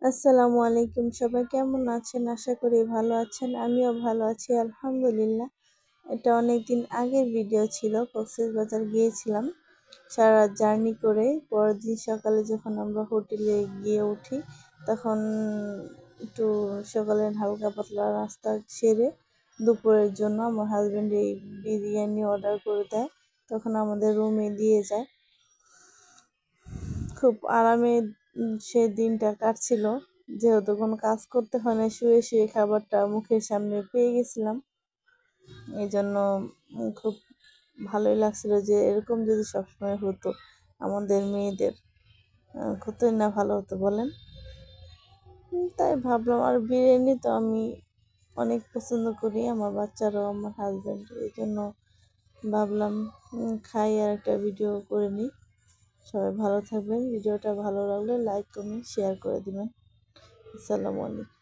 আসসালামু আলাইকুম, সবাই কেমন আছেন? আশা করি ভালো আছেন। আমিও ভালো আছি আলহামদুলিল্লাহ। এটা অনেকদিন আগের ভিডিও ছিল। কক্সবাজার গিয়েছিলাম সারা রাত জার্নি করে। পরের দিন সকালে যখন আমরা হোটেলে গিয়ে উঠি, তখন একটু সকালের হালকা পাতলা নাস্তা সেরে দুপুরের জন্য আমার হাজব্যান্ড এই বিরিয়ানি অর্ডার করে দেয়। তখন আমাদের রুমে দিয়ে যায়। খুব আরামে সেই দিনটা কাটছিল, যেহেতু কোনো কাজ করতে হয় না, শুয়ে শুয়ে খাবারটা মুখের সামনে পেয়ে গেছিলাম। এই জন্য খুব ভালোই লাগছিল যে এরকম যদি সবসময় হতো আমাদের মেয়েদের, কতই না ভালো হতো বলেন। তাই ভাবলাম, আর বিরিয়ানি তো আমি অনেক পছন্দ করি, আমার বাচ্চারাও, আমার হাজব্যান্ড, এই জন্য ভাবলাম খাই আর একটা ভিডিও করে নিই। সবাই ভালো থাকবেন। ভিডিওটা ভালো লাগলে লাইক কমেন্ট শেয়ার করে দিবেন। আসসালামু আলাইকুম।